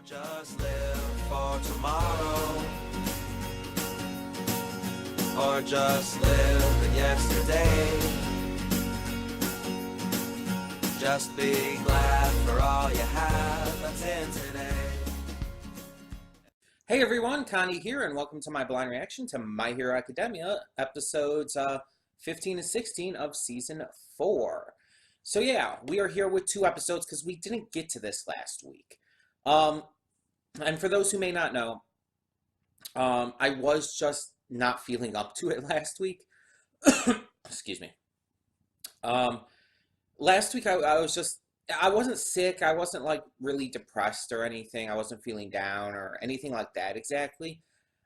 Don't just live for tomorrow, or just live in yesterday. Just be glad for all you have that's in today. Hey everyone, Connie here, and welcome to my blind reaction to My Hero Academia, episodes 15 and 16 of Season 4. So yeah, we are here with 2 episodes because we didn't get to this last week. And for those who may not know, I was just not feeling up to it last week. Excuse me. Last week I wasn't sick. I wasn't like really depressed or anything. I wasn't feeling down or anything like that exactly.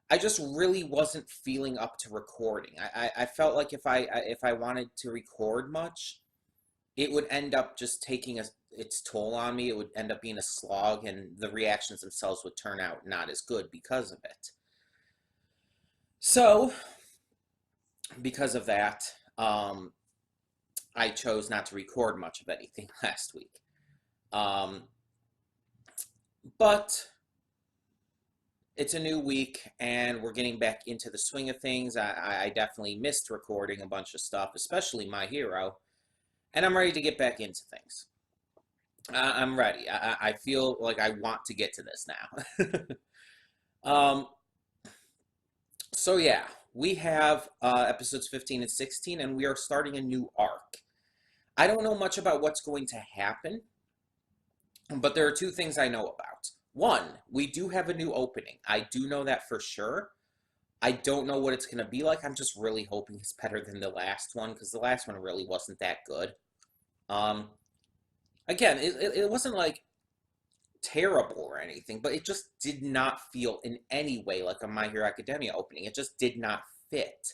I just really wasn't feeling up to recording. I felt like if I wanted to record much, it would end up just taking its toll on me. It would end up being a slog, and the reactions themselves would turn out not as good because of it. So, because of that, I chose not to record much of anything last week. But it's a new week, and we're getting back into the swing of things. I definitely missed recording a bunch of stuff, especially My Hero, and I'm ready to get back into things. I'm ready. I feel like I want to get to this now. So yeah, we have episodes 15 and 16, and we are starting a new arc. I don't know much about what's going to happen, but there are 2 things I know about. 1, we do have a new opening. I do know that for sure. I don't know what it's going to be like. I'm just really hoping it's better than the last one, because the last one really wasn't that good. Again, it wasn't like terrible or anything, but it just did not feel in any way like a My Hero Academia opening. It just did not fit.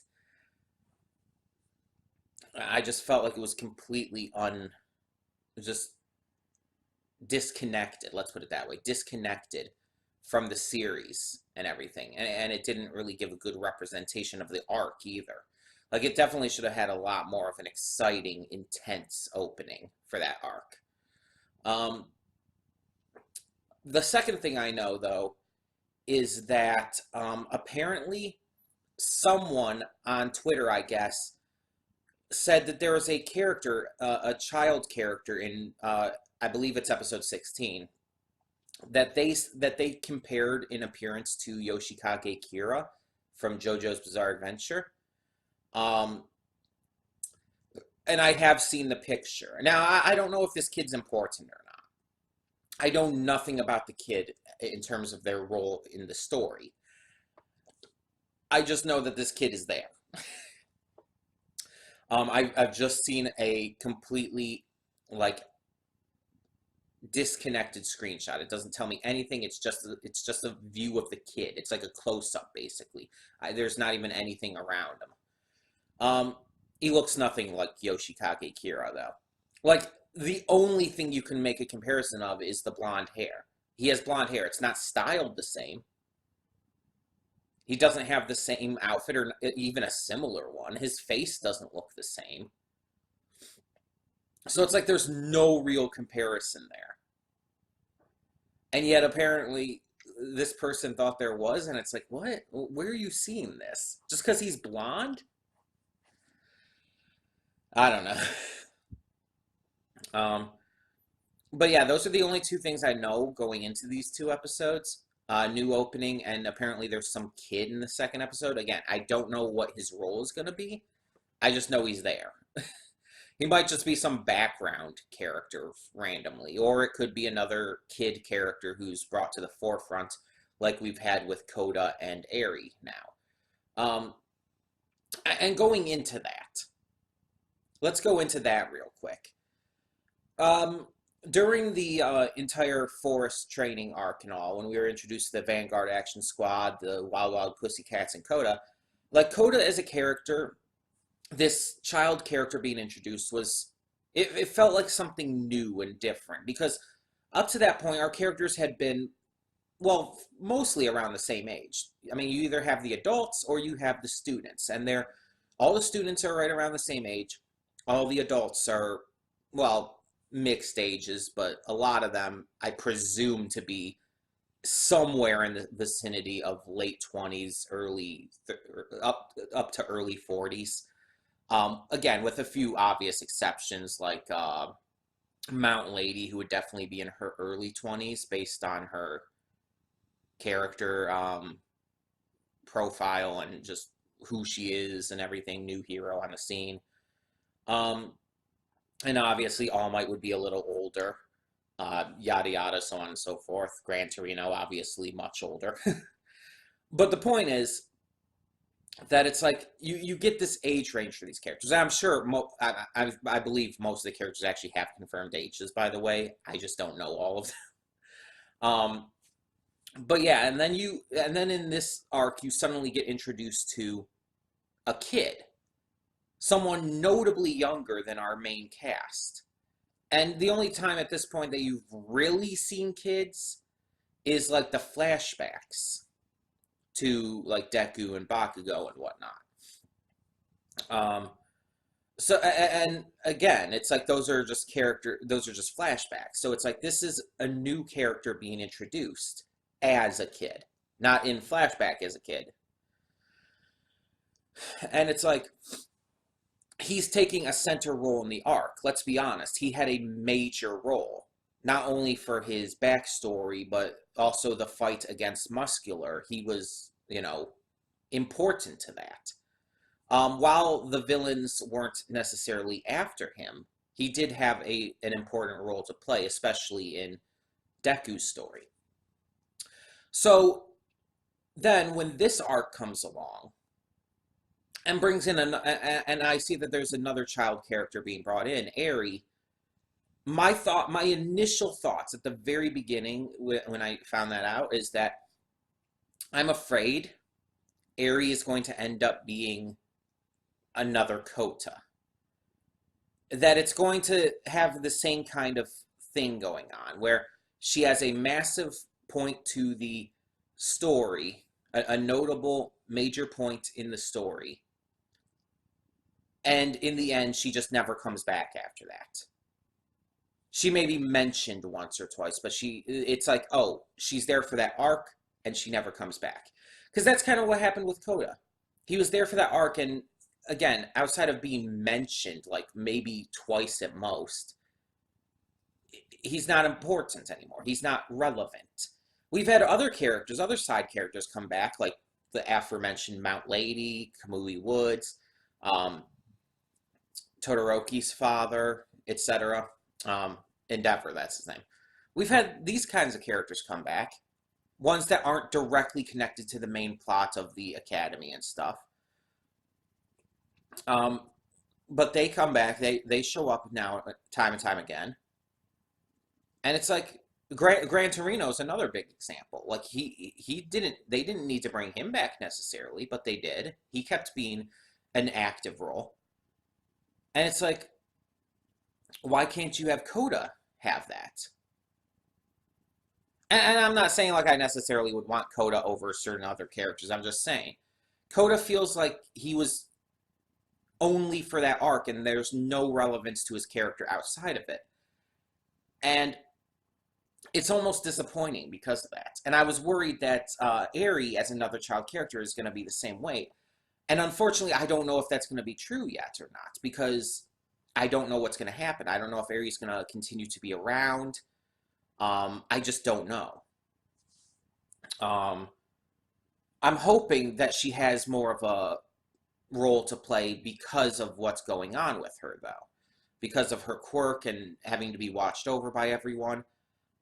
I just felt like it was completely just disconnected, let's put it that way, disconnected from the series and everything. And it didn't really give a good representation of the arc either. Like, it definitely should have had a lot more of an exciting, intense opening for that arc. The second thing I know, though, is that apparently someone on Twitter, I guess, said that there was a character, a child character in, I believe it's episode 16, that they compared in appearance to Yoshikage Kira from JoJo's Bizarre Adventure. And I have seen the picture. Now, I don't know if this kid's important or not. I know nothing about the kid in terms of their role in the story. I just know that this kid is there. I've just seen a completely, like, disconnected screenshot. It doesn't tell me anything. It's just a view of the kid. It's like a close-up, basically. There's not even anything around him. He looks nothing like Yoshikage Kira, though. Like, the only thing you can make a comparison of is the blonde hair. He has blonde hair. It's not styled the same. He doesn't have the same outfit or even a similar one. His face doesn't look the same. So it's like there's no real comparison there. And yet apparently this person thought there was, and it's like, what? Where are you seeing this? Just because he's blonde? I don't know. But yeah, those are the only 2 things I know going into these 2 episodes. New opening, and apparently there's some kid in the second episode. Again, I don't know what his role is going to be. I just know he's there. He might just be some background character randomly, or it could be another kid character who's brought to the forefront, like we've had with Coda and Eri now. And going into that, let's go into that real quick. During the entire Forest training arc and all, when we were introduced to the Vanguard Action Squad, the Wild Wild Pussycats, and Coda, like, Coda as a character, this child character being introduced it felt like something new and different, because up to that point, our characters had been, well, mostly around the same age. I mean, you either have the adults or you have the students, and all the students are right around the same age. All the adults are, well, mixed ages, but a lot of them I presume to be somewhere in the vicinity of late 20s, up to early 40s. Again, with a few obvious exceptions, like Mountain Lady, who would definitely be in her early 20s based on her character profile and just who she is and everything, new hero on the scene. And obviously All Might would be a little older, yada yada, so on and so forth. Gran Torino, obviously much older. But the point is that it's like you get this age range for these characters. I'm sure, I believe most of the characters actually have confirmed ages, by the way. I just don't know all of them. But yeah, and then in this arc, you suddenly get introduced to a kid, someone notably younger than our main cast. And the only time at this point that you've really seen kids is like the flashbacks to like Deku and Bakugo and whatnot. So, and again, it's like those are just flashbacks. So it's like this is a new character being introduced as a kid, not in flashback as a kid. And it's like he's taking a center role in the arc. Let's be honest, he had a major role, not only for his backstory, but also the fight against Muscular. He was, important to that. While the villains weren't necessarily after him, he did have an important role to play, especially in Deku's story. So then when this arc comes along and brings in, and I see that there's another child character being brought in, Eri, my initial thoughts at the very beginning when I found that out is that I'm afraid Eri is going to end up being another Kota. That it's going to have the same kind of thing going on, where she has a massive point to the story, a notable major point in the story, and in the end, she just never comes back after that. She may be mentioned once or twice, but it's like, oh, she's there for that arc, and she never comes back. Because that's kind of what happened with Kota. He was there for that arc, and again, outside of being mentioned, like maybe twice at most, he's not important anymore. He's not relevant. We've had other side characters come back, like the aforementioned Mount Lady, Kamui Woods, Todoroki's father, etc. Endeavor, that's his name. We've had these kinds of characters come back, ones that aren't directly connected to the main plot of the academy and stuff. But they come back, they show up now time and time again. And it's like Gran Torino is another big example. Like they didn't need to bring him back necessarily, but they did. He kept being an active role. And it's like, why can't you have Kota have that? And I'm not saying like I necessarily would want Kota over certain other characters. I'm just saying, Kota feels like he was only for that arc, and there's no relevance to his character outside of it. And it's almost disappointing because of that. And I was worried that Eri, as another child character, is going to be the same way. And unfortunately, I don't know if that's going to be true yet or not, because I don't know what's going to happen. I don't know if Eri's going to continue to be around. I just don't know. I'm hoping that she has more of a role to play because of what's going on with her, though. Because of her quirk and having to be watched over by everyone.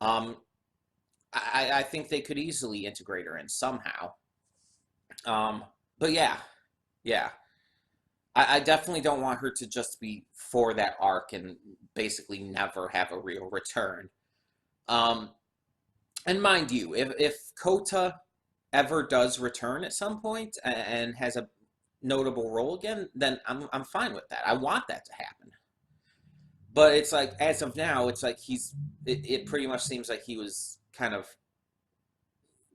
I think they could easily integrate her in somehow. But yeah. I definitely don't want her to just be for that arc and basically never have a real return. And mind you, if Kota ever does return at some point and has a notable role again, then I'm fine with that. I want that to happen. But it's like, as of now, it's like it pretty much seems like he was kind of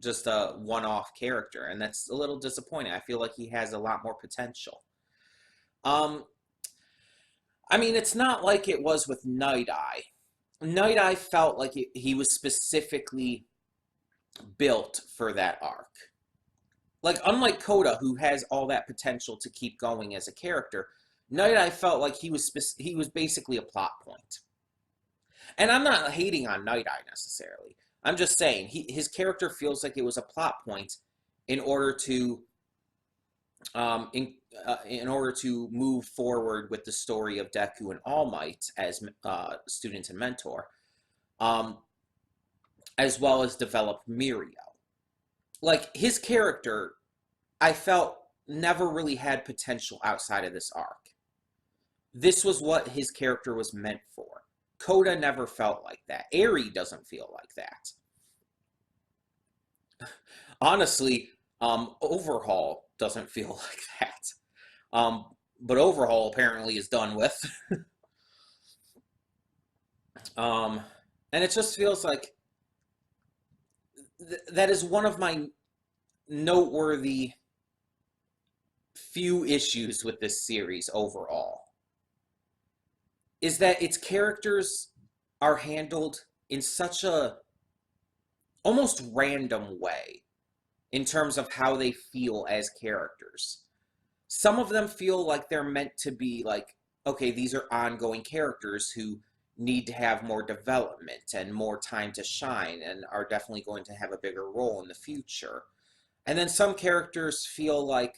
just a one-off character, and that's a little disappointing. I feel like he has a lot more potential. I mean, it's not like it was with Night Eye. Night Eye felt like he was specifically built for that arc. Like, unlike Coda, who has all that potential to keep going as a character, Night Eye felt like he was basically a plot point. And I'm not hating on Night Eye necessarily. I'm just saying his character feels like it was a plot point in order to in order to move forward with the story of Deku and All Might as student and mentor, as well as develop Mirio. Like, his character, I felt, never really had potential outside of this arc. This was what his character was meant for. Coda never felt like that. Eri doesn't feel like that. Honestly, Overhaul doesn't feel like that. But Overhaul apparently is done with. And it just feels like that is one of my noteworthy few issues with this series overall. Is that its characters are handled in such a almost random way in terms of how they feel as characters. Some of them feel like they're meant to be like, okay, these are ongoing characters who need to have more development and more time to shine and are definitely going to have a bigger role in the future. And then some characters feel like,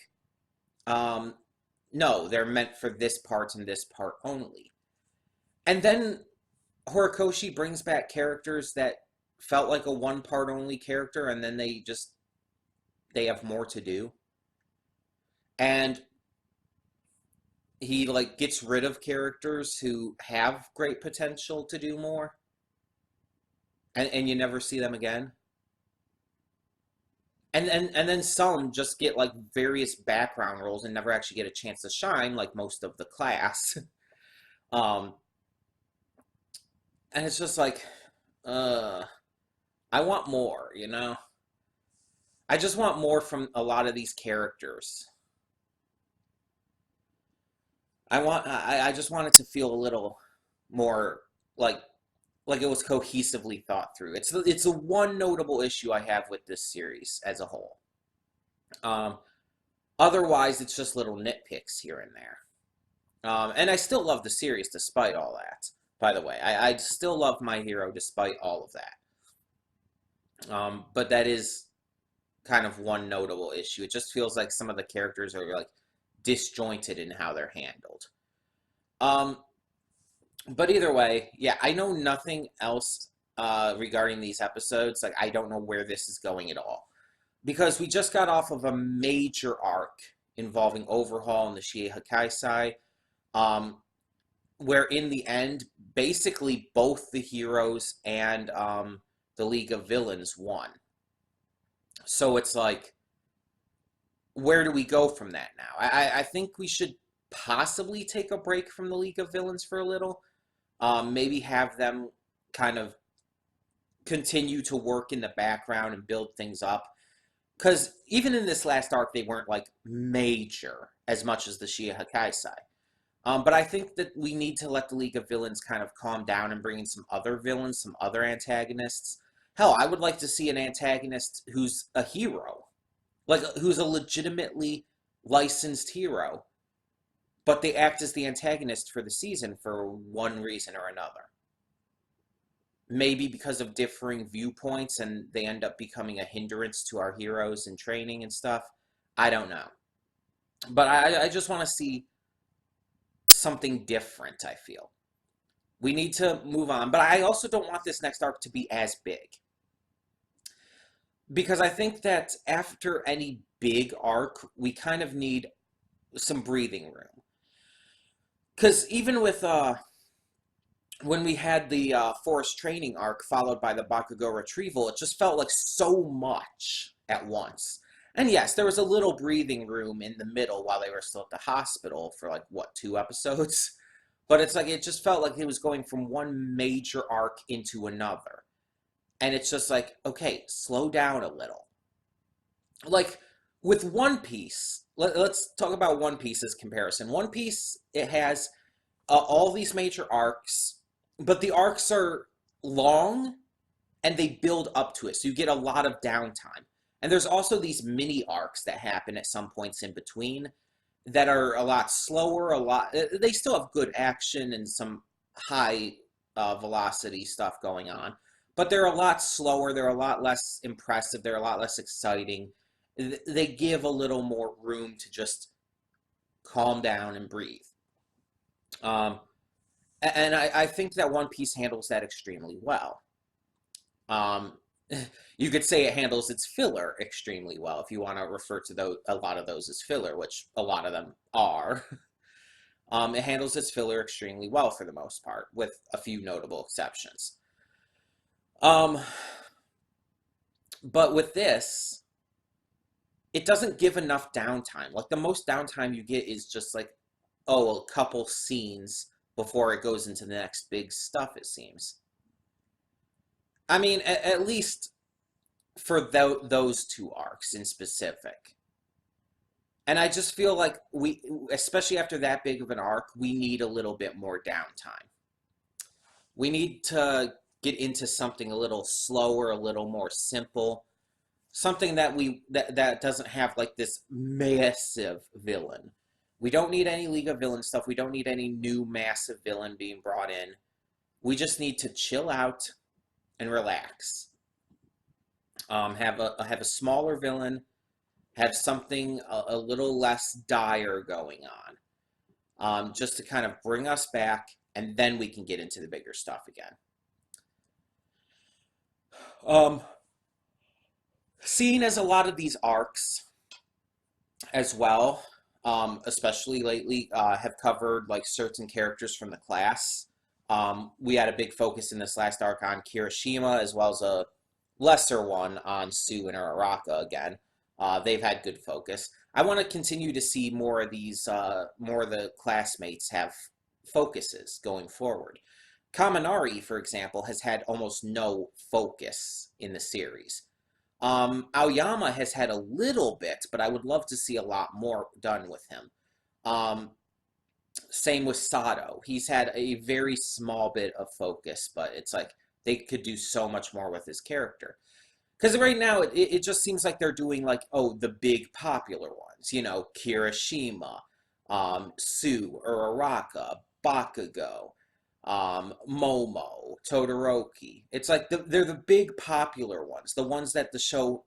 no, they're meant for this part and this part only. And then Horikoshi brings back characters that felt like a one-part only character, and then they have more to do. And he, like, gets rid of characters who have great potential to do more. And you never see them again. And then some just get, like, various background roles and never actually get a chance to shine, like most of the class. And it's just like, I want more, you know? I just want more from a lot of these characters. I just want it to feel a little more like it was cohesively thought through. It's the one notable issue I have with this series as a whole. Otherwise, it's just little nitpicks here and there. And I still love the series despite all that. By the way, I still love My Hero despite all of that. But that is kind of one notable issue. It just feels like some of the characters are like disjointed in how they're handled. But either way, yeah, I know nothing else regarding these episodes. Like, I don't know where this is going at all. Because we just got off of a major arc involving Overhaul and the Shie Hakaisai, where in the end, basically both the heroes and the League of Villains won. So it's like, where do we go from that now? I think we should possibly take a break from the League of Villains for a little. Maybe have them kind of continue to work in the background and build things up. Because even in this last arc, they weren't like major as much as the Shie Hakaisai. But I think that we need to let the League of Villains kind of calm down and bring in some other villains, some other antagonists. Hell, I would like to see an antagonist who's a hero. Like, who's a legitimately licensed hero. But they act as the antagonist for the season for one reason or another. Maybe because of differing viewpoints and they end up becoming a hindrance to our heroes in training and stuff. I don't know. But I just want to see something different, I feel. We need to move on. But I also don't want this next arc to be as big. Because I think that after any big arc, we kind of need some breathing room. Because even with, when we had the forest training arc followed by the Bakugo retrieval, it just felt like so much at once. And yes, there was a little breathing room in the middle while they were still at the hospital for like, what, 2 episodes? But it's like, it just felt like it was going from one major arc into another. And it's just like, okay, slow down a little. Like, with One Piece, let's talk about One Piece's comparison. One Piece, it has all these major arcs, but the arcs are long and they build up to it. So you get a lot of downtime. And there's also these mini arcs that happen at some points in between that are a lot slower, they still have good action and some high velocity stuff going on, but they're a lot slower, they're a lot less impressive, they're a lot less exciting. They give a little more room to just calm down and breathe. And I think that One Piece handles that extremely well. You could say it handles its filler extremely well if you want to refer to a lot of those as filler, which a lot of them are. It handles its filler extremely well for the most part, with a few notable exceptions. But with this, it doesn't give enough downtime. Like, the most downtime you get is just like, oh, a couple scenes before it goes into the next big stuff, it seems. I mean, at least for those two arcs in specific. And I just feel like especially after that big of an arc, we need a little bit more downtime. We need to get into something a little slower, a little more simple. Something that doesn't have like this massive villain. We don't need any League of Villains stuff. We don't need any new massive villain being brought in. We just need to chill out and relax. Have a smaller villain, have something a little less dire going on, just to kind of bring us back, and then we can get into the bigger stuff again. Seeing as a lot of these arcs as well, especially lately, have covered like certain characters from the class. We had a big focus in this last arc on Kirishima, as well as a lesser one on Sue and Araka again. They've had good focus. I want to continue to see more of these, more of the classmates have focuses going forward. Kaminari, for example, has had almost no focus in the series. Aoyama has had a little bit, but I would love to see a lot more done with him. Same with Sato. He's had a very small bit of focus, but it's like they could do so much more with his character. Because right now, it just seems like they're doing like, oh, the big popular ones. You know, Kirishima, Sue, Uraraka, Bakugo, Momo, Todoroki. It's like they're the big popular ones. The ones that the show,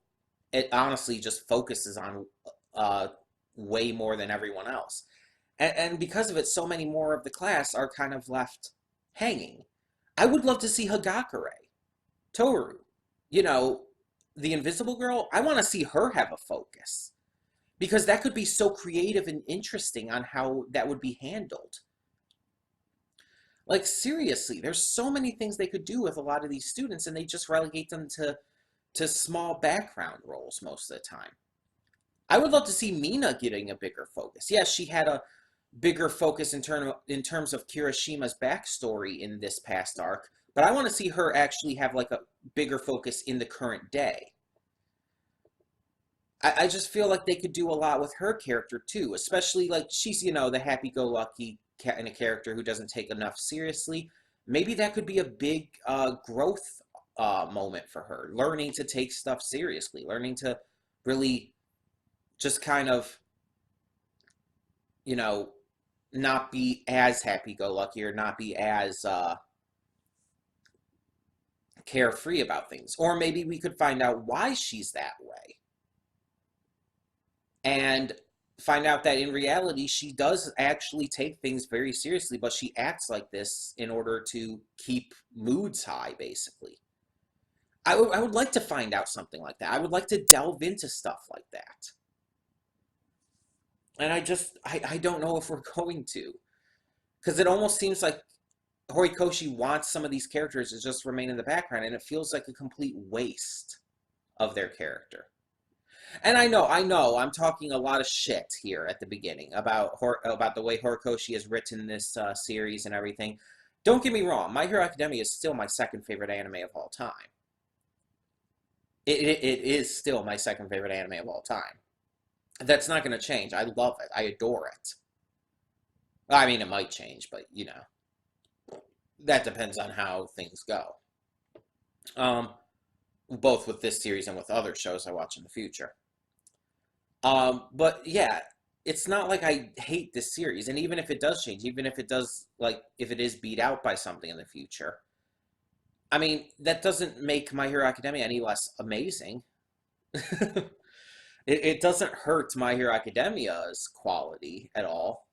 it honestly just focuses on way more than everyone else. And because of it, so many more of the class are kind of left hanging. I would love to see Hagakure, Toru, you know, the Invisible Girl. I want to see her have a focus, because that could be so creative and interesting on how that would be handled. Like, seriously, there's so many things they could do with a lot of these students, and they just relegate them to small background roles most of the time. I would love to see Mina getting a bigger focus. Yes, she had a bigger focus in terms of Kirishima's backstory in this past arc, but I want to see her actually have like a bigger focus in the current day. I just feel like they could do a lot with her character too, especially like she's, you know, the happy-go-lucky kind of character who doesn't take enough seriously. Maybe that could be a big growth moment for her, learning to take stuff seriously, learning to really just kind of, you know, not be as happy-go-lucky or not be as carefree about things. Or maybe we could find out why she's that way, and find out that in reality she does actually take things very seriously, but she acts like this in order to keep moods high, basically. I would like to find out something like that. I would like to delve into stuff like that. And I don't know if we're going to. Because it almost seems like Horikoshi wants some of these characters to just remain in the background, and it feels like a complete waste of their character. And I know, I'm talking a lot of shit here at the beginning about the way Horikoshi has written this series and everything. Don't get me wrong, My Hero Academia is still my second favorite anime of all time. It is still my second favorite anime of all time. That's not going to change. I love it. I adore it. I mean, it might change, but, you know, that depends on how things go. both with this series and with other shows I watch in the future. But yeah, it's not like I hate this series, and even if it does change, even if it does, like, if it is beat out by something in the future, I mean, that doesn't make My Hero Academia any less amazing. It doesn't hurt My Hero Academia's quality at all.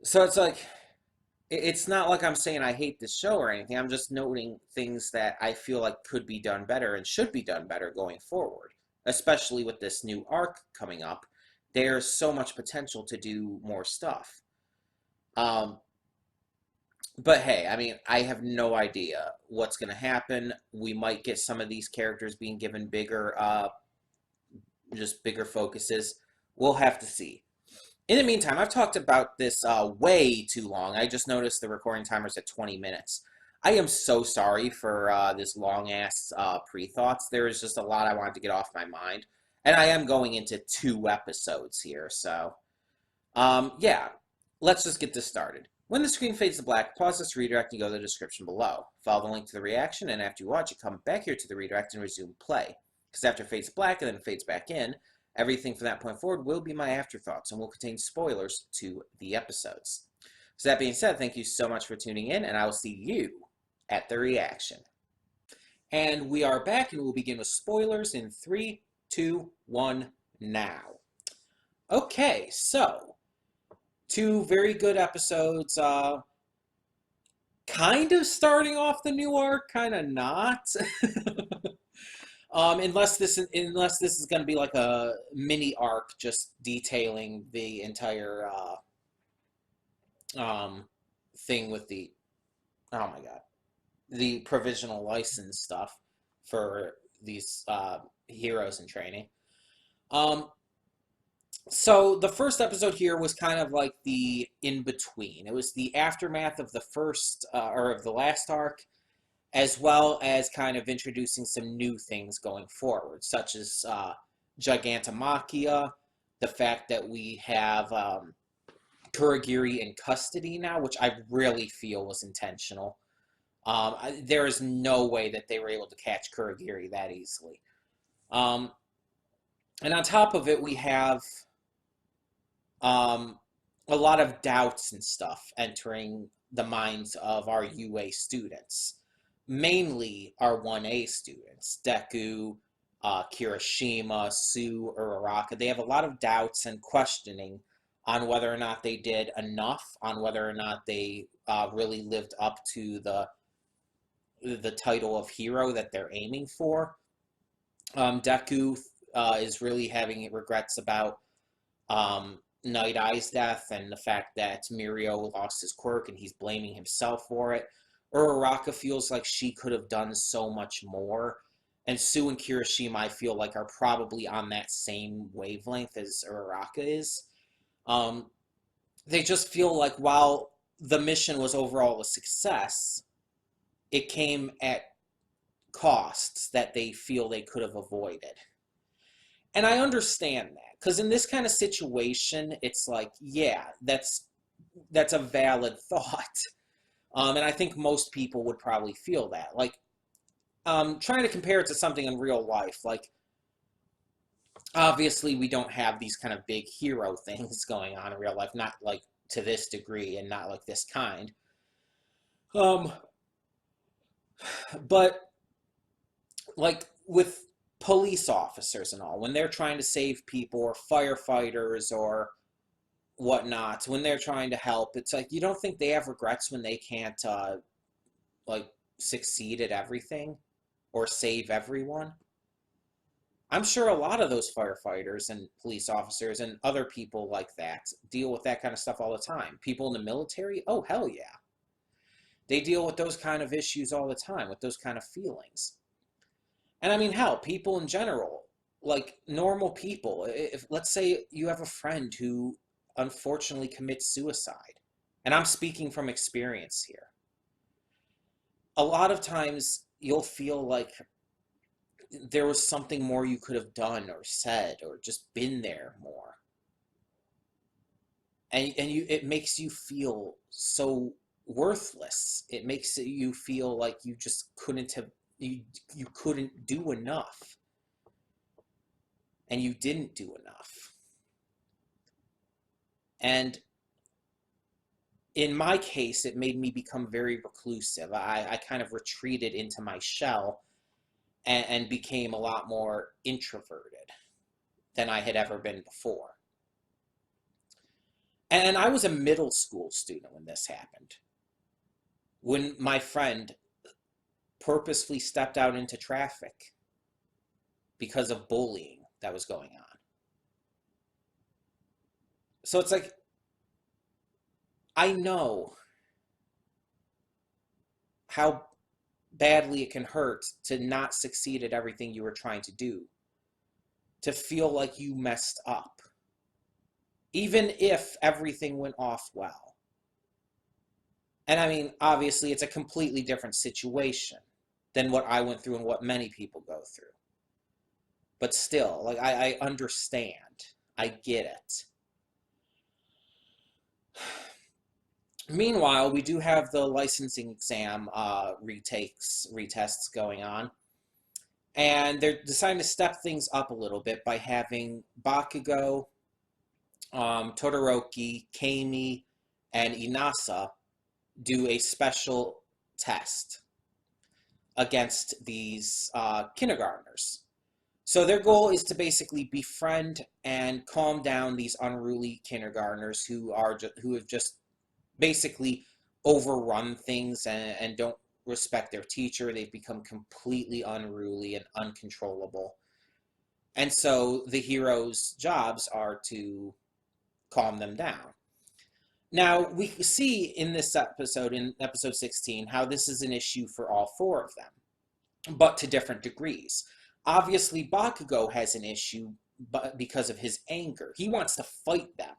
So it's like, it's not like I'm saying I hate this show or anything. I'm just noting things that I feel like could be done better and should be done better going forward, especially with this new arc coming up. There's so much potential to do more stuff. Um, but hey, I mean, I have no idea what's going to happen. We might get some of these characters being given bigger, just bigger focuses. We'll have to see. In the meantime, I've talked about this way too long. I just noticed the recording timer's at 20 minutes. I am so sorry for this long-ass pre-thoughts. There is just a lot I wanted to get off my mind. And I am going into 2 episodes here, so... yeah, let's just get this started. When the screen fades to black, pause this redirect and go to the description below. Follow the link to the reaction, and after you watch it, come back here to the redirect and resume play. Because after it fades to black and then fades back in, everything from that point forward will be my afterthoughts and will contain spoilers to the episodes. So that being said, thank you so much for tuning in, and I will see you at the reaction. And we are back, and we'll begin with spoilers in 3, 2, 1, now. Okay, so 2 very good episodes, kind of starting off the new arc, kind of not. Unless this is going to be like a mini arc, just detailing the entire thing with the, oh my god, the provisional license stuff for these heroes in training. So the first episode here was kind of like the in-between. It was the aftermath of the first, or of the last arc, as well as kind of introducing some new things going forward, such as Gigantomachia, the fact that we have Kurogiri in custody now, which I really feel was intentional. There is no way that they were able to catch Kurogiri that easily. And on top of it, we have a lot of doubts and stuff entering the minds of our UA students. Mainly our 1A students, Deku, Kirishima, Sue, Uraraka. They have a lot of doubts and questioning on whether or not they did enough, on whether or not they really lived up to the title of hero that they're aiming for. Deku is really having regrets about Night Eye's death and the fact that Mirio lost his quirk and he's blaming himself for it. Uraraka feels like she could have done so much more. And Sue and Kirishima, I feel like, are probably on that same wavelength as Uraraka is. They just feel like while the mission was overall a success, it came at costs that they feel they could have avoided. And I understand that, because in this kind of situation, it's like, yeah, that's a valid thought. And I think most people would probably feel that. Like, trying to compare it to something in real life, like, obviously we don't have these kind of big hero things going on in real life, not like to this degree and not like this kind. But, like, with police officers and all, when they're trying to save people, or firefighters, or whatnot, when they're trying to help, it's like, you don't think they have regrets when they can't like succeed at everything or save everyone? I'm sure a lot of those firefighters and police officers and other people like that deal with that kind of stuff all the time. People in the military, oh hell yeah, they deal with those kind of issues all the time, with those kind of feelings. And I mean, hell, people in general, like normal people, if let's say you have a friend who unfortunately commits suicide, and I'm speaking from experience here, a lot of times you'll feel like there was something more you could have done or said or just been there more. And it makes you feel so worthless. It makes you feel like you just couldn't have you couldn't do enough, and you didn't do enough. And in my case, it made me become very reclusive. I kind of retreated into my shell and became a lot more introverted than I had ever been before. And I was a middle school student when this happened. When my friend purposefully stepped out into traffic because of bullying that was going on. So it's like, I know how badly it can hurt to not succeed at everything you were trying to do, to feel like you messed up, even if everything went off well. And I mean, obviously, it's a completely different situation than what I went through and what many people go through. But still, like, I understand. I get it. Meanwhile, we do have the licensing exam retests going on. And they're deciding to step things up a little bit by having Bakugo, Todoroki, Kami, and Inasa do a special test against these kindergartners. So their goal is to basically befriend and calm down these unruly kindergartners who have just basically overrun things and don't respect their teacher. They've become completely unruly and uncontrollable. And so the heroes' jobs are to calm them down. Now, we see in this episode, in episode 16, how this is an issue for all four of them, but to different degrees. Obviously, Bakugo has an issue because of his anger. He wants to fight them.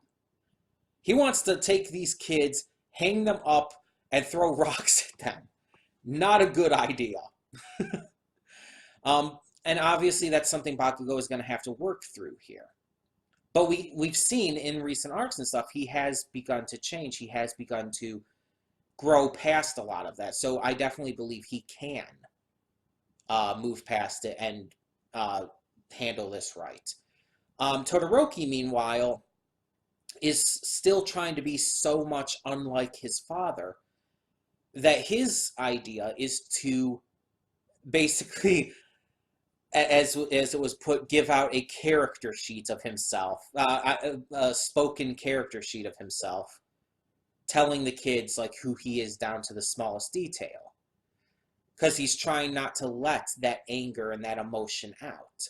He wants to take these kids, hang them up, and throw rocks at them. Not a good idea. And obviously, that's something Bakugo is going to have to work through here. But we've seen in recent arcs and stuff, he has begun to change. He has begun to grow past a lot of that. So I definitely believe he can move past it and handle this right. Todoroki, meanwhile, is still trying to be so much unlike his father that his idea is to basically, as it was put, give out a character sheet of himself, a spoken character sheet of himself, telling the kids like who he is down to the smallest detail, because he's trying not to let that anger and that emotion out.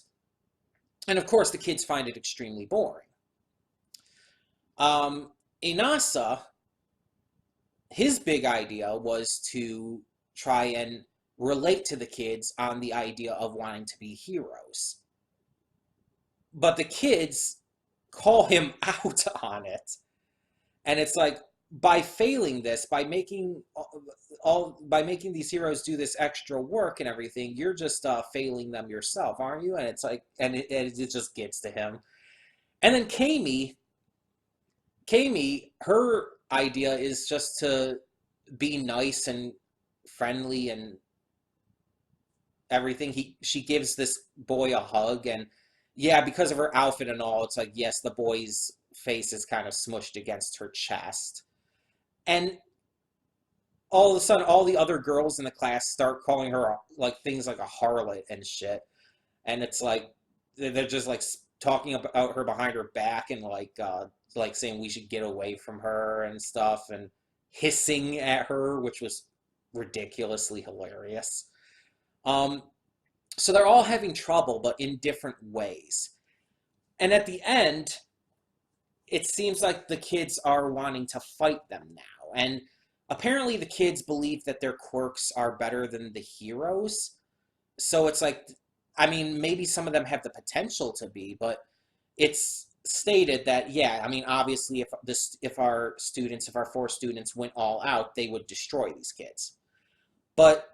And of course, the kids find it extremely boring. Inasa, his big idea was to try and relate to the kids on the idea of wanting to be heroes. But the kids call him out on it. And it's like, by failing this, by making these heroes do this extra work and everything, you're just failing them yourself, aren't you? And it's like, and it just gets to him. And then Kami, her idea is just to be nice and friendly and everything. She gives this boy a hug, and yeah, because of her outfit and all, it's like, yes, the boy's face is kind of smushed against her chest. And all of a sudden, all the other girls in the class start calling her like things like a harlot and shit. And it's like, they're just like talking about her behind her back and like saying we should get away from her and stuff, and hissing at her, which was ridiculously hilarious. So they're all having trouble, but in different ways. And at the end, it seems like the kids are wanting to fight them now. And apparently the kids believe that their quirks are better than the heroes. So it's like, I mean, maybe some of them have the potential to be, but it's stated that, yeah, I mean, obviously if our four students went all out, they would destroy these kids. But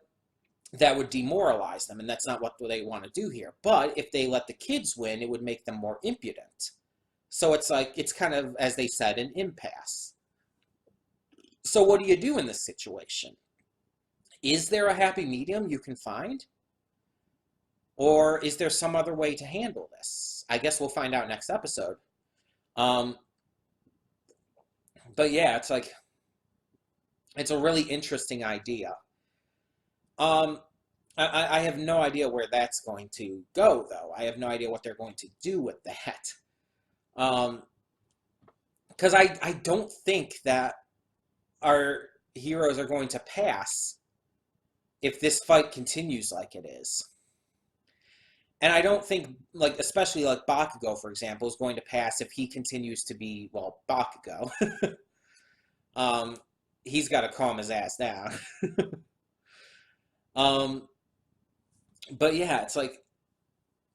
that would demoralize them, and that's not what they want to do here. But if they let the kids win, it would make them more impudent. So it's like, it's kind of, as they said, an impasse. So what do you do in this situation? Is there a happy medium you can find? Or is there some other way to handle this? I guess we'll find out next episode. Um, but yeah, it's like, it's a really interesting idea. Um, I have no idea where that's going to go, though. I have no idea what they're going to do with that. Because I don't think that our heroes are going to pass if this fight continues like it is. And I don't think, like, especially like Bakugo, for example, is going to pass if he continues to be, well, Bakugo. He's got to calm his ass down. But yeah, it's like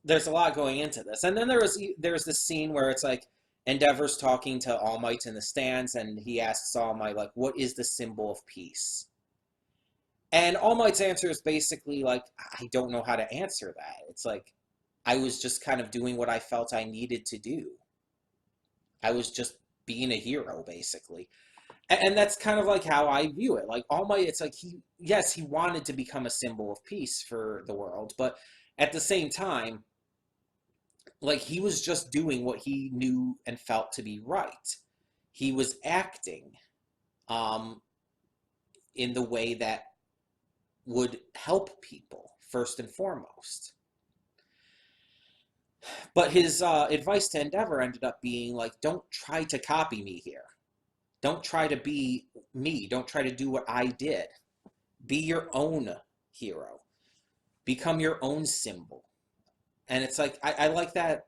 there's a lot going into this. And then there's this scene where it's like Endeavor's talking to All Might in the stands, and he asks All Might, like, what is the symbol of peace? And All Might's answer is basically like, I don't know how to answer that. It's like, I was just kind of doing what I felt I needed to do. I was just being a hero, basically. And that's kind of like how I view it. Like, All Might, it's like, he wanted to become a symbol of peace for the world, but at the same time, like, he was just doing what he knew and felt to be right. He was acting in the way that would help people, first and foremost. But his advice to Endeavor ended up being like, don't try to copy me here. Don't try to be me. Don't try to do what I did. Be your own hero. Become your own symbol. And it's like, I like that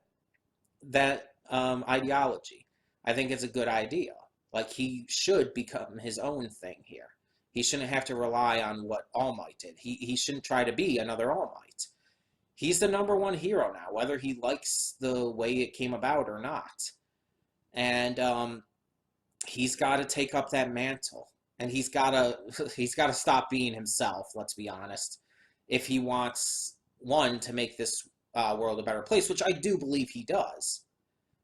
ideology. I think it's a good idea. Like, he should become his own thing here. He shouldn't have to rely on what All Might did. He shouldn't try to be another All Might. He's the #1 hero now, whether he likes the way it came about or not. And he's got to take up that mantle, and he's got to stop being himself. Let's be honest, if he wants to make this world a better place, which I do believe he does.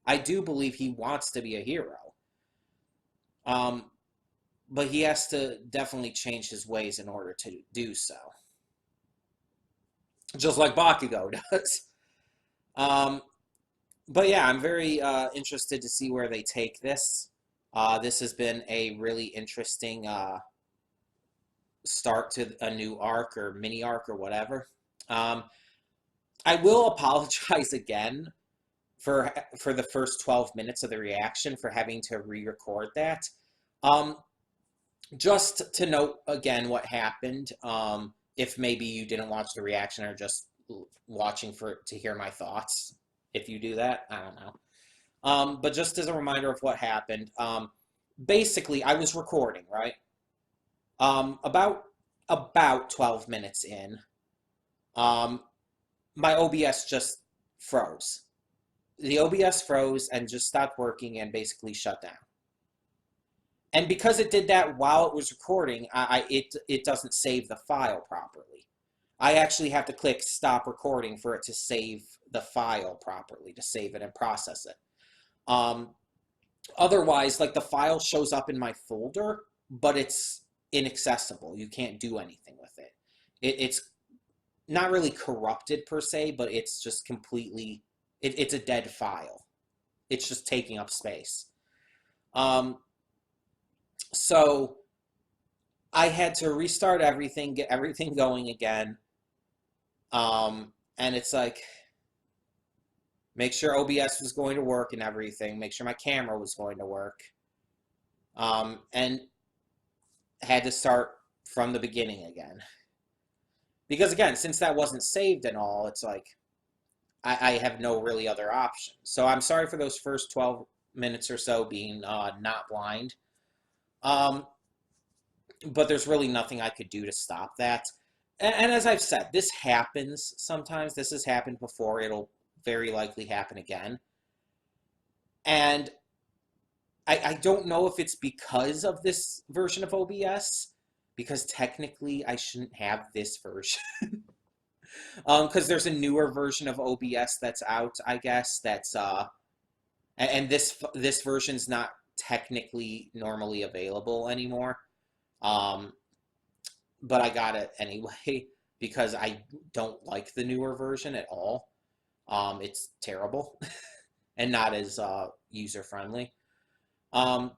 I do believe he wants to be a hero. But he has to definitely change his ways in order to do so. Just like Bakugo does. But yeah, I'm very interested to see where they take this. This has been a really interesting start to a new arc or mini arc or whatever. I will apologize again for the first 12 minutes of the reaction, for having to re-record that. Just to note again what happened, if maybe you didn't watch the reaction or just watching to hear my thoughts. If you do that, I don't know. But just as a reminder of what happened, basically I was recording, right? About 12 minutes in, my OBS just froze. The OBS froze and just stopped working and basically shut down. And because it did that while it was recording, it doesn't save the file properly. I actually have to click stop recording for it to save the file properly, to save it and process it. Otherwise, like, the file shows up in my folder, but it's inaccessible. You can't do anything with it. It's not really corrupted per se, but it's just completely, it's a dead file. It's just taking up space. So I had to restart everything, get everything going again. And it's like, make sure OBS was going to work and everything, make sure my camera was going to work. And had to start from the beginning again. Because again, since that wasn't saved and all, it's like, I have no really other option. So I'm sorry for those first 12 minutes or so being not blind. But there's really nothing I could do to stop that. And as I've said, this happens sometimes. This has happened before. It'll very likely happen again. And I don't know if it's because of this version of OBS, because technically I shouldn't have this version. Because there's a newer version of OBS that's out, I guess, that's and this version's not technically normally available anymore. But I got it anyway. because I don't like the newer version at all. It's terrible and not as user friendly. Um,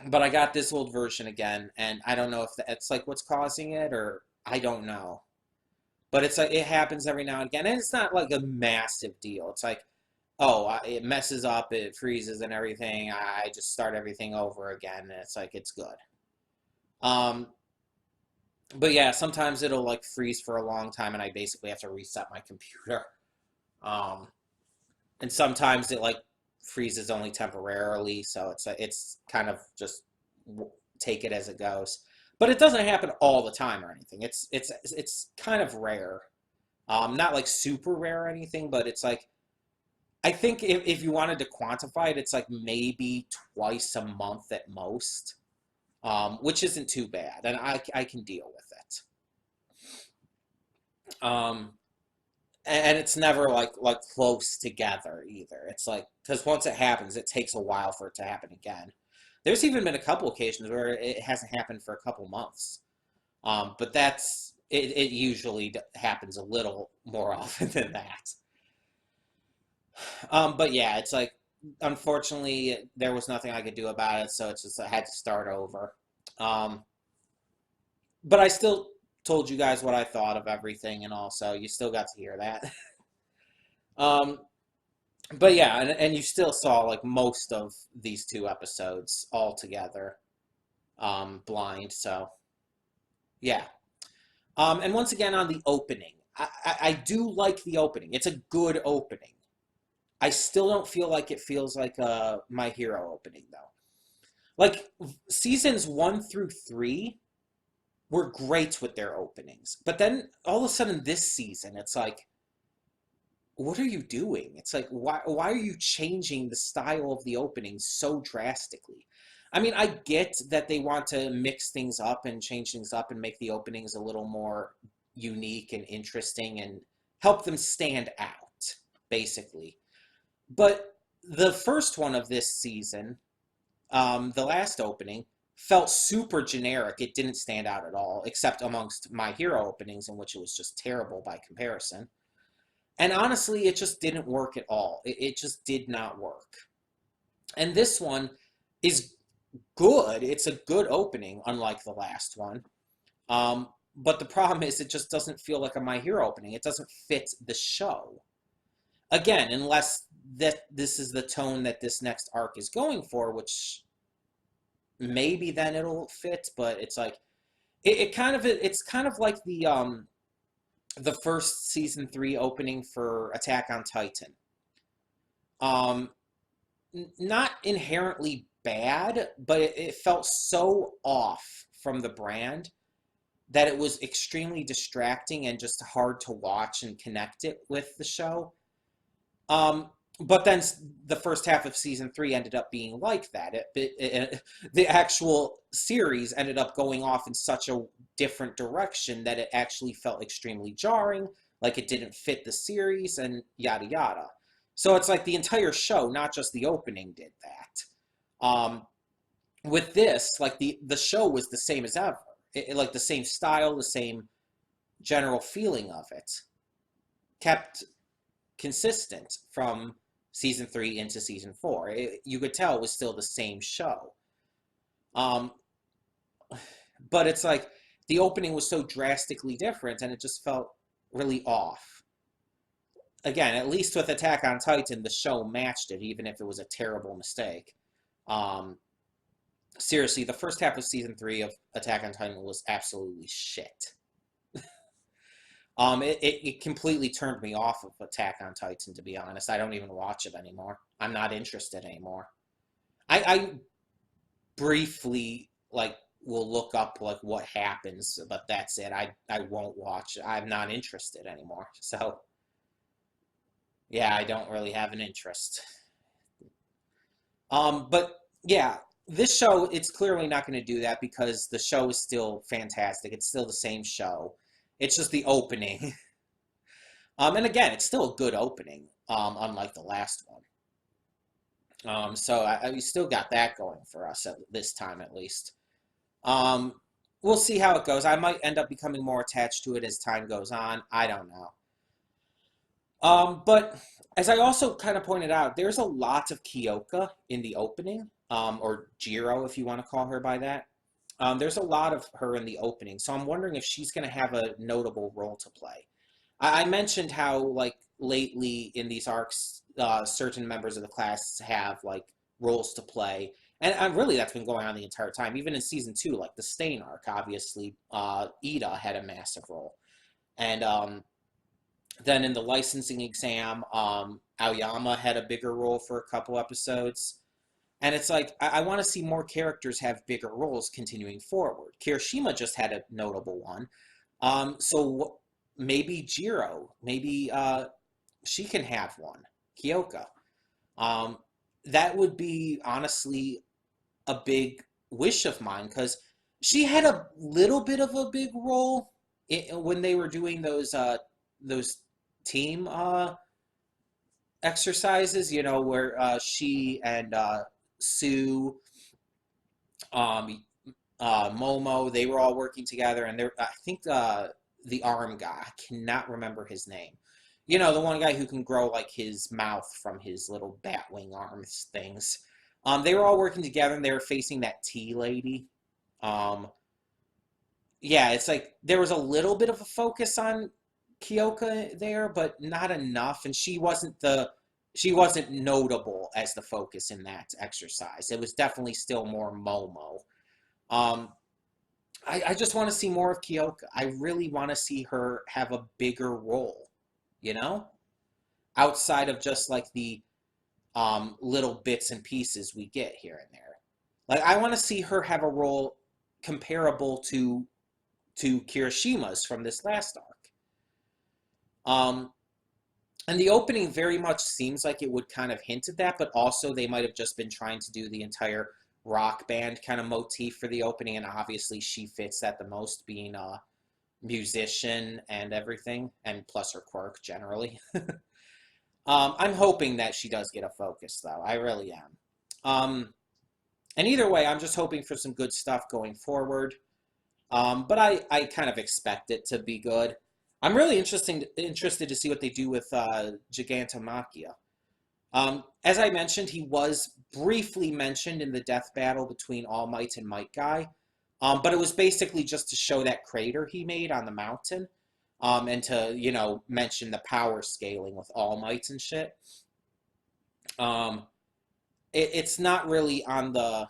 but I got this old version again, and I don't know if that's like what's causing it, or I don't know. But it's like it happens every now and again, and it's not like a massive deal. It's like, oh, it messes up, it freezes and everything. I just start everything over again, and it's like it's good. Um, but yeah, sometimes it'll like freeze for a long time, and I basically have to reset my computer. Um, and sometimes it like freezes only temporarily, so it's kind of just take it as it goes. But it doesn't happen all the time or anything. It's kind of rare. Not like super rare or anything, but it's like I think if you wanted to quantify it, it's like maybe twice a month at most, which isn't too bad, and I can deal with it. And it's never like close together either. It's like because once it happens, it takes a while for it to happen again. There's even been a couple occasions where it hasn't happened for a couple months. But that's it. It usually happens a little more often than that. But yeah, it's like unfortunately there was nothing I could do about it, so it's just I had to start over. Um, but I still told you guys what I thought of everything, and also you still got to hear that. Um, but yeah, and you still saw like most of these two episodes all together, blind. So yeah. And once again on the opening, I do like the opening. It's a good opening. I still don't feel like it feels like a My Hero opening though. Like seasons 1 through 3 were great with their openings, but then all of a sudden this season, it's like, what are you doing? It's like, why are you changing the style of the opening so drastically? I mean, I get that they want to mix things up and change things up and make the openings a little more unique and interesting and help them stand out, basically. But the first one of this season, the last opening, felt super generic. It didn't stand out at all, except amongst My Hero openings, in which it was just terrible by comparison. And honestly, it just didn't work at all. It just did not work. And this one is good. It's a good opening, unlike the last one. But the problem is it just doesn't feel like a My Hero opening. It doesn't fit the show. Again, unless this is the tone that this next arc is going for, which maybe then it'll fit, but it's like it's kind of like the first season 3 opening for Attack on Titan. Um, Not inherently bad, but it felt so off from the brand that it was extremely distracting and just hard to watch and connect it with the show. But then the first half of season 3 ended up being like that. The actual series ended up going off in such a different direction that it actually felt extremely jarring, like it didn't fit the series and yada yada. So it's like the entire show, not just the opening, did that. With this, like the show was the same as ever. Like the same style, the same general feeling of it, kept consistent from season 3 into season 4. You could tell it was still the same show. But it's like the opening was so drastically different and it just felt really off. Again, at least with Attack on Titan, the show matched it, even if it was a terrible mistake. Seriously, the first half of season 3 of Attack on Titan was absolutely shit. It completely turned me off of Attack on Titan, to be honest. I don't even watch it anymore. I'm not interested anymore. I briefly, like, will look up, like, what happens, but that's it. I won't watch it. I'm not interested anymore. So, yeah, I don't really have an interest. But, yeah, this show, it's clearly not going to do that because the show is still fantastic. It's still the same show. It's just the opening. And again, it's still a good opening, unlike the last one. So we still got that going for us at this time, at least. Um, we'll see how it goes. I might end up becoming more attached to it as time goes on. I don't know. But as I also kind of pointed out, there's a lot of Kyoka in the opening, or Jiro, if you want to call her by that. There's a lot of her in the opening, so I'm wondering if she's going to have a notable role to play. I mentioned how, like, lately in these arcs, certain members of the class have, like, roles to play. And really, that's been going on the entire time. Even in season 2, like the Stain arc, obviously, Ida had a massive role. And then in the licensing exam, Aoyama had a bigger role for a couple episodes. And it's like, I want to see more characters have bigger roles continuing forward. Kirishima just had a notable one. So maybe Jiro, maybe she can have one. Kyoka. That would be, honestly, a big wish of mine, because she had a little bit of a big role when they were doing those team exercises, you know, where she and Sue, Momo, they were all working together, and I think the arm guy, I cannot remember his name. You know, the one guy who can grow, like, his mouth from his little bat wing arms things. They were all working together, and they were facing that tea lady. Yeah, it's like there was a little bit of a focus on Kyoka there, but not enough, and she wasn't notable as the focus in that exercise. It was definitely still more Momo. I just want to see more of Kyoka. I really want to see her have a bigger role, you know? Outside of just, like, the little bits and pieces we get here and there. Like, I want to see her have a role comparable to Kirishima's from this last arc. And the opening very much seems like it would kind of hint at that, but also they might have just been trying to do the entire rock band kind of motif for the opening, and obviously she fits that the most, being a musician and everything, and plus her quirk generally. I'm hoping that she does get a focus, though. I really am. And either way, I'm just hoping for some good stuff going forward. But I kind of expect it to be good. I'm really interested to see what they do with Gigantomachia. As I mentioned, he was briefly mentioned in the death battle between All Might and Might Guy. But it was basically just to show that crater he made on the mountain. And to, you know, mention the power scaling with All Might and shit. It's not really on the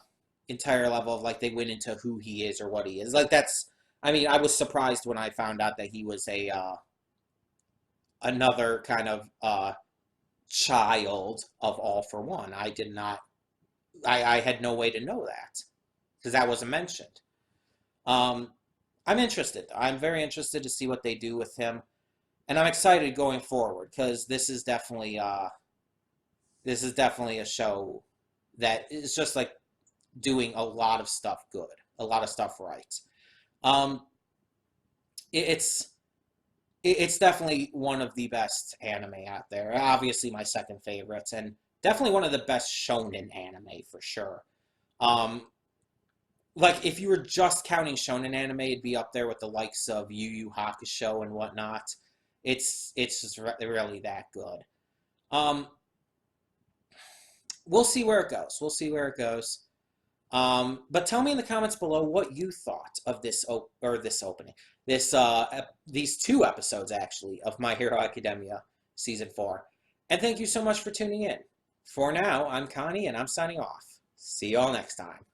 entire level of, like, they went into who he is or what he is. Like, that's, I mean, I was surprised when I found out that he was another kind of child of All for One. I did not, I had no way to know that, because that wasn't mentioned. I'm interested. I'm very interested to see what they do with him, and I'm excited going forward, because this is definitely a show that is just, like, doing a lot of stuff good, a lot of stuff right. It's definitely one of the best anime out there. Obviously my second favorite, and definitely one of the best shonen anime for sure. Like, if you were just counting shonen anime, it'd be up there with the likes of Yu Yu Hakusho and whatnot. It's just really that good. We'll see where it goes. We'll see where it goes. But tell me in the comments below what you thought of this opening. These 2 episodes, actually, of My Hero Academia Season 4. And thank you so much for tuning in. For now, I'm Connie, and I'm signing off. See you all next time.